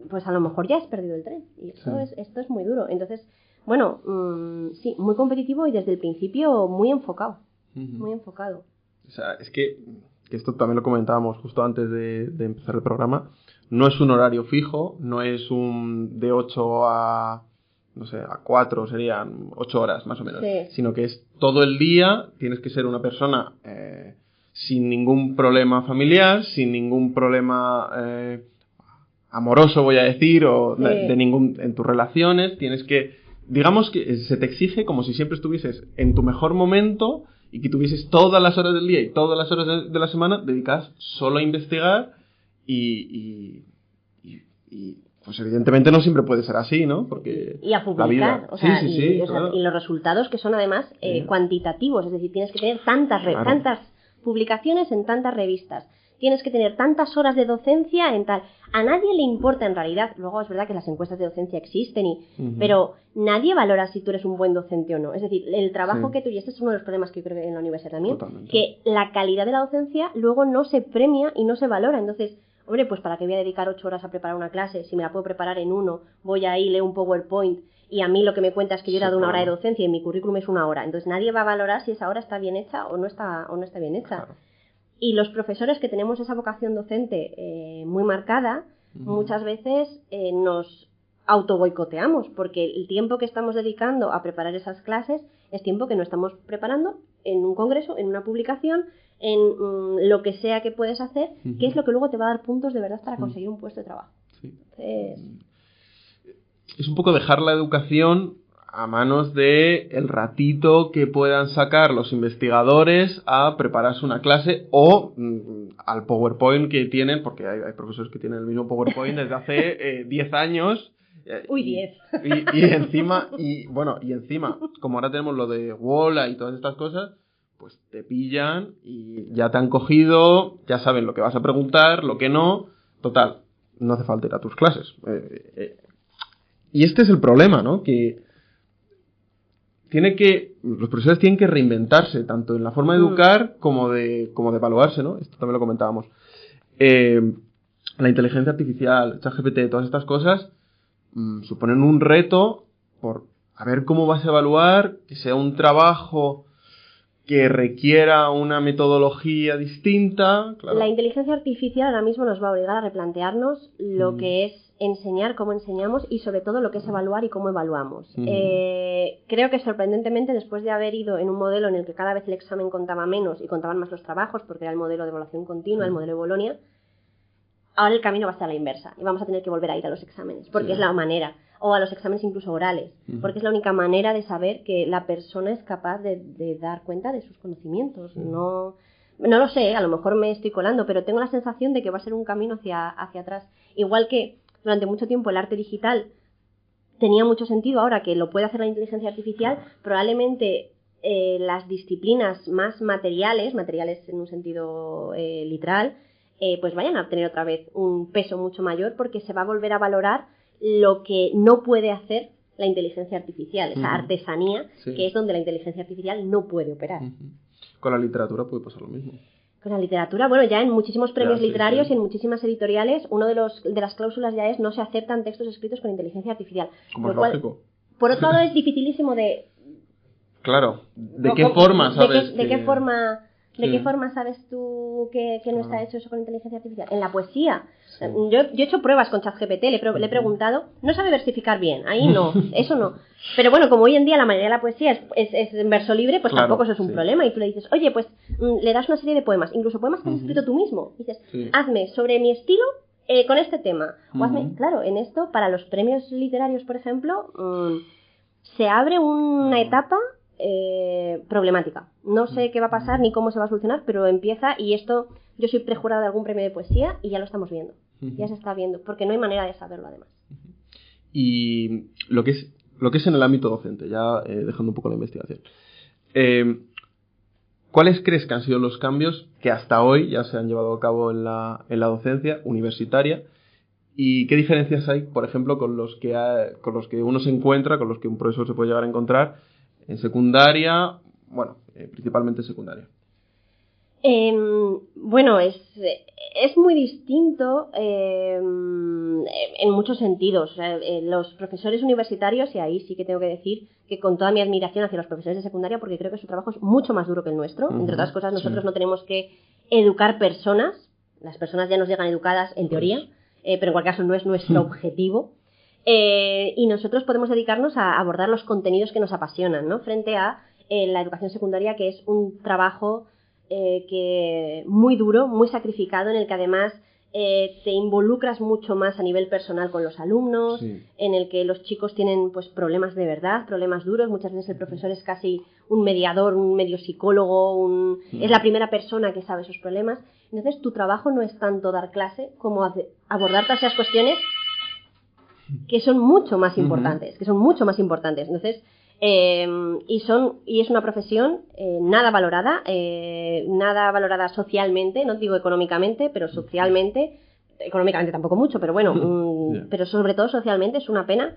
pues a lo mejor ya has perdido el tren. Y esto, Sí. esto es muy duro. Entonces, bueno, sí, muy competitivo y desde el principio muy enfocado. Muy enfocado. O sea, es que esto también lo comentábamos justo antes de empezar el programa. No es un horario fijo, no es un de 8 a, no sé, a 4, serían 8 horas más o menos. Sí. Sino que es todo el día, tienes que ser una persona sin ningún problema familiar, sin ningún problema amoroso, voy a decir, o Sí. de ningún en tus relaciones. Tienes que, digamos que se te exige como si siempre estuvieses en tu mejor momento y que tuvieses todas las horas del día y todas las horas de la semana dedicadas solo a investigar y pues evidentemente no siempre puede ser así, ¿no? Porque Y a la publicar, vida... o sea, sí, o sea, claro. y los resultados que son además cuantitativos, es decir, tienes que tener tantas publicaciones en tantas revistas, tienes que tener tantas horas de docencia en tal. A nadie le importa en realidad, luego es verdad que las encuestas de docencia existen, pero nadie valora si tú eres un buen docente o no. Es decir, el trabajo que tú, y este es uno de los problemas que yo creo que en la universidad también, Totalmente. que la calidad de la docencia luego no se premia y no se valora. Entonces, hombre, pues ¿para qué voy a dedicar 8 horas a preparar una clase? Si me la puedo preparar en 1, voy ahí, leo un PowerPoint y a mí lo que me cuenta es que yo he dado una hora de docencia y mi currículum es 1 hora. Entonces nadie va a valorar si esa hora está bien hecha o no está bien hecha. Claro. Y los profesores que tenemos esa vocación docente muy marcada, muchas veces nos autoboicoteamos, porque el tiempo que estamos dedicando a preparar esas clases es tiempo que no estamos preparando en un congreso, en una publicación, en lo que sea que puedes hacer, que es lo que luego te va a dar puntos de verdad para conseguir un puesto de trabajo. Sí. Entonces... Es un poco dejar la educación a manos de el ratito que puedan sacar los investigadores a prepararse una clase o al PowerPoint que tienen, porque hay profesores que tienen el mismo PowerPoint desde hace 10 años. Uy, 10. Y encima, como ahora tenemos lo de Walla y todas estas cosas, pues te pillan y ya te han cogido, ya saben lo que vas a preguntar, lo que no. Total, no hace falta ir a tus clases. Y este es el problema, ¿no? Que los profesores tienen que reinventarse, tanto en la forma de educar como de evaluarse, ¿no? Esto también lo comentábamos. La inteligencia artificial, ChatGPT, todas estas cosas suponen un reto por a ver cómo vas a evaluar, que sea un trabajo que requiera una metodología distinta. Claro. La inteligencia artificial ahora mismo nos va a obligar a replantearnos lo que es enseñar, cómo enseñamos y sobre todo lo que es evaluar y cómo evaluamos. Creo que sorprendentemente, después de haber ido en un modelo en el que cada vez el examen contaba menos y contaban más los trabajos, porque era el modelo de evaluación continua, el modelo de Bolonia, ahora el camino va a ser a la inversa y vamos a tener que volver a ir a los exámenes, porque es la manera, o a los exámenes incluso orales, porque es la única manera de saber que la persona es capaz de dar cuenta de sus conocimientos. No lo sé, a lo mejor me estoy colando, pero tengo la sensación de que va a ser un camino hacia atrás. Igual que durante mucho tiempo el arte digital tenía mucho sentido, ahora que lo puede hacer la inteligencia artificial, probablemente las disciplinas más materiales en un sentido literal, pues vayan a tener otra vez un peso mucho mayor, porque se va a volver a valorar lo que no puede hacer la inteligencia artificial, esa artesanía, que es donde la inteligencia artificial no puede operar. Con la literatura puede pasar lo mismo. Con la literatura, bueno, ya en muchísimos premios literarios y en muchísimas editoriales, uno de las cláusulas ya es: no se aceptan textos escritos con inteligencia artificial. Como es lógico. Por otro lado, es dificilísimo de... Claro, ¿de qué forma sabes ¿De qué forma sabes tú que no está hecho eso con inteligencia artificial? En la poesía. Sí. Yo he hecho pruebas con ChatGPT, le he preguntado, no sabe versificar bien, ahí no, eso no. Pero bueno, como hoy en día la mayoría de la poesía es en verso libre, pues tampoco eso es un problema. Y tú le dices, oye, pues le das una serie de poemas, incluso poemas que has escrito tú mismo. Y dices, hazme sobre mi estilo con este tema. O hazme, claro, en esto, para los premios literarios, por ejemplo, se abre una etapa problemática. No sé qué va a pasar ni cómo se va a solucionar, pero empieza, y esto, yo soy prejurada de algún premio de poesía y ya lo estamos viendo. Ya se está viendo, porque no hay manera de saberlo además. Y lo que es en el ámbito docente, ya dejando un poco la investigación, ¿cuáles crees que han sido los cambios que hasta hoy ya se han llevado a cabo en la docencia universitaria? ¿Y qué diferencias hay, por ejemplo, con los que uno se encuentra, con los que un profesor se puede llegar a encontrar en secundaria, bueno, principalmente secundaria? Bueno, es muy distinto en muchos sentidos. Los profesores universitarios, y ahí sí que tengo que decir que con toda mi admiración hacia los profesores de secundaria, porque creo que su trabajo es mucho más duro que el nuestro. Entre otras cosas, nosotros no tenemos que educar personas. Las personas ya nos llegan educadas en teoría, pero en cualquier caso no es nuestro objetivo. Y nosotros podemos dedicarnos a abordar los contenidos que nos apasionan, ¿no? Frente a la educación secundaria, que es un trabajo que muy duro, muy sacrificado, en el que además te involucras mucho más a nivel personal con los alumnos, en el que los chicos tienen pues problemas de verdad, problemas duros. Muchas veces el profesor es casi un mediador, un medio psicólogo, es la primera persona que sabe esos problemas. Entonces tu trabajo no es tanto dar clase como abordar todas esas cuestiones que son mucho más importantes, Entonces, y es una profesión nada valorada socialmente, no digo económicamente, pero socialmente, económicamente tampoco mucho, pero bueno, pero sobre todo socialmente es una pena,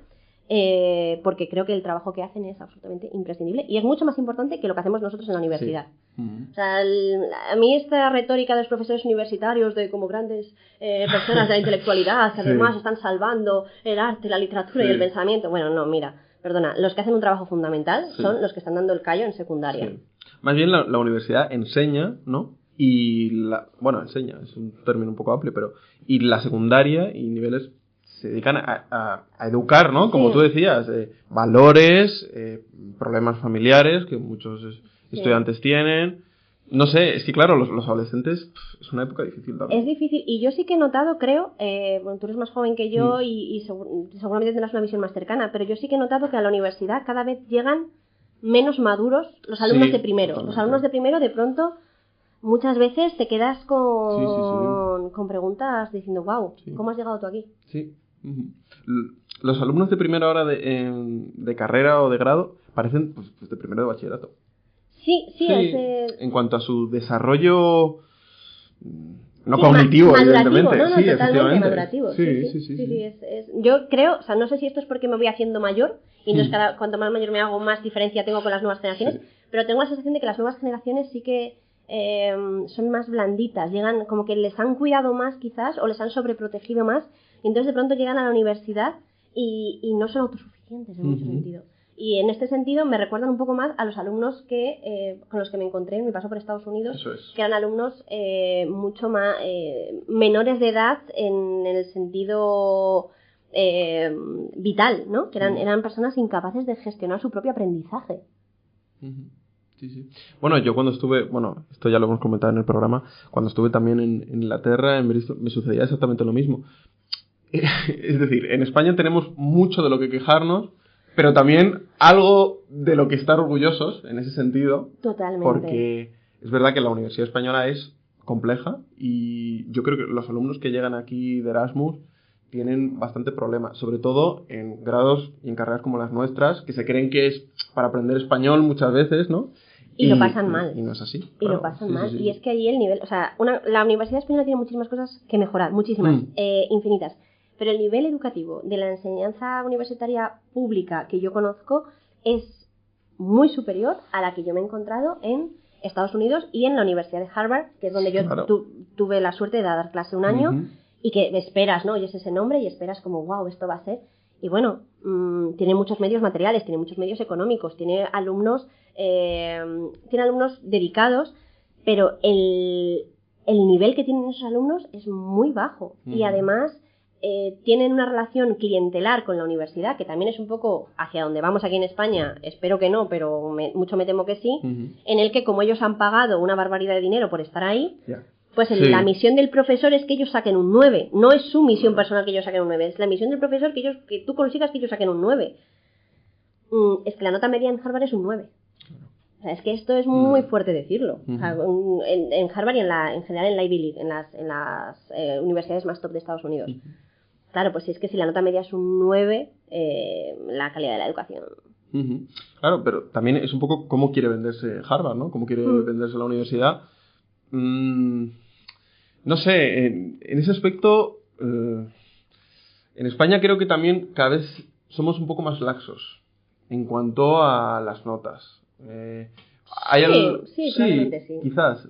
porque creo que el trabajo que hacen es absolutamente imprescindible y es mucho más importante que lo que hacemos nosotros en la universidad. O sea, a mí esta retórica de los profesores universitarios de como grandes personas de la intelectualidad, que además están salvando el arte, la literatura y el pensamiento, bueno, no, mira, perdona, los que hacen un trabajo fundamental son los que están dando el callo en secundaria. Más bien la universidad enseña, ¿no? Y bueno, enseña, es un término un poco amplio, pero y la secundaria y niveles se dedican a educar, ¿no? Como tú decías, valores, problemas familiares que muchos estudiantes tienen. No sé, es que claro, los adolescentes es una época difícil también. Es difícil, y yo sí que he notado, creo, bueno, tú eres más joven que yo y seguramente tendrás una visión más cercana, pero yo sí que he notado que a la universidad cada vez llegan menos maduros los alumnos de primero. Totalmente. Los alumnos de primero, de pronto, muchas veces te quedas con preguntas diciendo, wow, ¿cómo has llegado tú aquí? Sí. Los alumnos de primera hora de carrera o de grado parecen pues de primero de bachillerato. Sí. En cuanto a su desarrollo no cognitivo, evidentemente. No, sí, totalmente madurativo. Sí. Yo creo, o sea, no sé si esto es porque me voy haciendo mayor y entonces cuanto más mayor me hago, más diferencia tengo con las nuevas generaciones, pero tengo la sensación de que las nuevas generaciones sí que son más blanditas, llegan como que les han cuidado más quizás o les han sobreprotegido más y entonces de pronto llegan a la universidad y no son autosuficientes en mucho sentido. Y en este sentido me recuerdan un poco más a los alumnos con los que me encontré en mi paso por Estados Unidos, que eran alumnos mucho más menores de edad en el sentido vital, ¿no? Que eran personas incapaces de gestionar su propio aprendizaje. Sí. Bueno, yo cuando estuve, esto ya lo hemos comentado en el programa, cuando estuve también en Inglaterra, en Bristol, me sucedía exactamente lo mismo. Es decir, en España tenemos mucho de lo que quejarnos, pero también algo de lo que estar orgullosos en ese sentido. Totalmente. Porque es verdad que la universidad española es compleja y yo creo que los alumnos que llegan aquí de Erasmus tienen bastante problema, sobre todo en grados y en carreras como las nuestras, que se creen que es para aprender español muchas veces, ¿no? Y lo pasan mal. Y no es así. Y lo pasan mal. Sí. Y es que allí el nivel, o sea, la universidad española tiene muchísimas cosas que mejorar, muchísimas, infinitas. Pero el nivel educativo de la enseñanza universitaria pública que yo conozco es muy superior a la que yo me he encontrado en Estados Unidos y en la Universidad de Harvard, que es donde yo tuve la suerte de dar clase un año y que esperas, ¿no? Oyes ese nombre y esperas como, wow, esto va a ser. Y bueno, tiene muchos medios materiales, tiene muchos medios económicos, tiene alumnos dedicados, pero el nivel que tienen esos alumnos es muy bajo y además tienen una relación clientelar con la universidad, que también es un poco hacia donde vamos aquí en España, espero que no, pero mucho me temo que sí, en el que como ellos han pagado una barbaridad de dinero por estar ahí, pues la misión del profesor es que ellos saquen un 9, no es su misión personal que ellos saquen un 9, es la misión del profesor que tú consigas que ellos saquen un 9. Es que la nota media en Harvard es un 9. O sea, es que esto es muy fuerte decirlo. O sea, en Harvard y en general en la Ivy League, en las universidades más top de Estados Unidos. Claro, pues es que si la nota media es un 9, la calidad de la educación. Claro, pero también es un poco cómo quiere venderse Harvard, ¿no? Cómo quiere venderse la universidad. No sé, en ese aspecto, en España creo que también cada vez somos un poco más laxos en cuanto a las notas. Sí, probablemente sí. Quizás.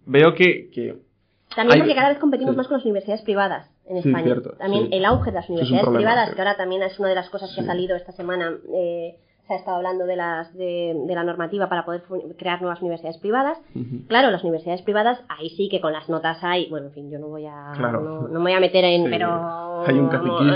veo que también porque cada vez competimos más con las universidades privadas en España. Cierto, también el auge de las universidades problema, privadas, que ahora también es una de las cosas que ha salido esta semana. Se ha estado hablando de la normativa para poder crear nuevas universidades privadas. Claro, las universidades privadas, ahí sí que con las notas hay... Bueno, en fin, yo no voy a... No me voy a meter en... Pero... Hay un catequismo...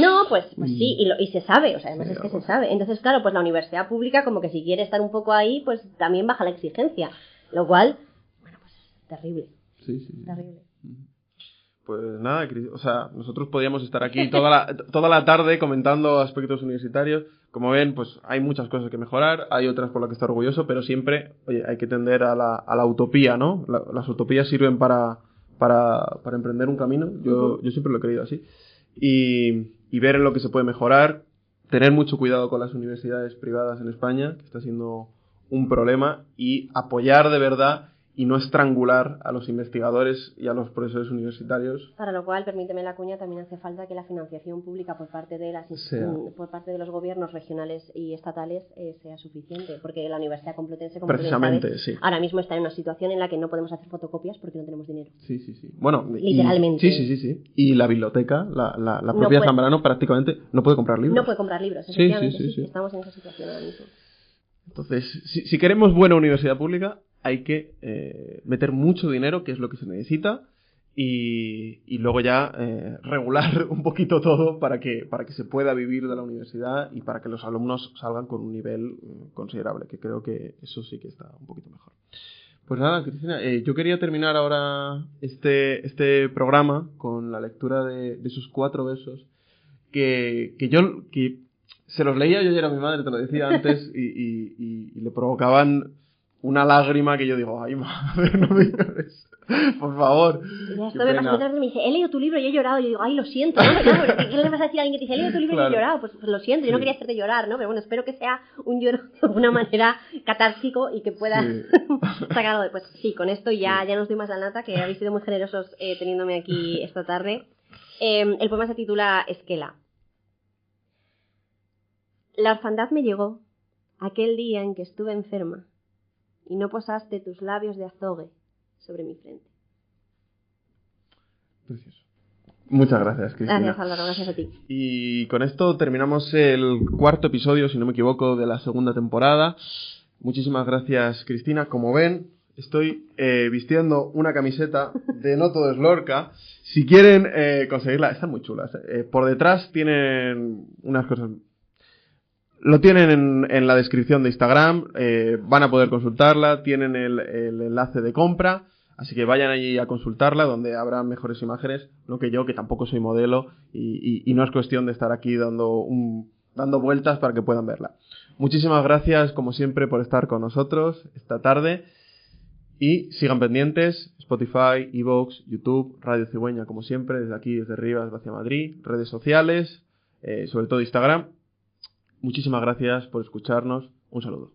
No, pues sí, y se sabe, o sea, además es que se sabe. Entonces, claro, pues la universidad pública, como que si quiere estar un poco ahí, pues también baja la exigencia. Lo cual, bueno, pues terrible. Sí. Terrible. Pues nada, o sea, nosotros podríamos estar aquí toda la tarde comentando aspectos universitarios. Como ven, pues hay muchas cosas que mejorar, hay otras por las que estar orgulloso, pero siempre, oye, hay que tender a la utopía, ¿no? Las utopías sirven para emprender un camino. Yo siempre lo he creído así. Y ver en lo que se puede mejorar, tener mucho cuidado con las universidades privadas en España, que está siendo un problema, y apoyar de verdad y no estrangular a los investigadores y a los profesores universitarios. Para lo cual, permíteme la cuña, también hace falta que la financiación pública por parte de los gobiernos regionales y estatales sea suficiente, porque la Universidad Complutense, como precisamente, sabes, ahora mismo está en una situación en la que no podemos hacer fotocopias porque no tenemos dinero. Sí. Bueno, literalmente. Sí. Y la biblioteca, la propia Zambrano, prácticamente no puede comprar libros. No puede comprar libros, efectivamente. Sí. Estamos en esa situación ahora mismo. Entonces, si queremos buena universidad pública, hay que meter mucho dinero, que es lo que se necesita, y luego ya regular un poquito todo para que se pueda vivir de la universidad y para que los alumnos salgan con un nivel considerable, que creo que eso sí que está un poquito mejor. Pues nada, Cristina, yo quería terminar ahora este programa con la lectura de sus 4 versos que se los leía yo ayer a mi madre, te lo decía antes, y le provocaban una lágrima que yo digo, ay madre, no me llores, por favor. Y esto me pasó otra vez, me dice, he leído tu libro y he llorado, y yo digo, ay, lo siento, ¿no? Claro, ¿qué le vas a decir a alguien que te dice, he leído tu libro y he llorado? Pues lo siento, yo no quería hacerte llorar, ¿no? Pero bueno, espero que sea un lloro de alguna manera catártico y que puedas sacarlo después. Sí, con esto ya nos doy más la nata, que habéis sido muy generosos teniéndome aquí esta tarde. El poema se titula Esquela. La orfandad me llegó aquel día en que estuve enferma y no posaste tus labios de azogue sobre mi frente. Precioso. Muchas gracias, Cristina. Gracias, Álvaro, gracias a ti. Y con esto terminamos el 4º episodio, si no me equivoco, de la 2ª temporada. Muchísimas gracias, Cristina. Como ven, estoy vistiendo una camiseta de No Todo es Lorca. Si quieren conseguirla, están muy chulas. Por detrás tienen unas cosas... Lo tienen en la descripción de Instagram, van a poder consultarla, tienen el enlace de compra, así que vayan allí a consultarla, donde habrá mejores imágenes, no que yo, que tampoco soy modelo, y no es cuestión de estar aquí dando vueltas para que puedan verla. Muchísimas gracias, como siempre, por estar con nosotros esta tarde, y sigan pendientes, Spotify, iVoox, YouTube, Radio Cigüeña, como siempre, desde aquí, desde Rivas hacia Madrid, redes sociales, sobre todo Instagram. Muchísimas gracias por escucharnos. Un saludo.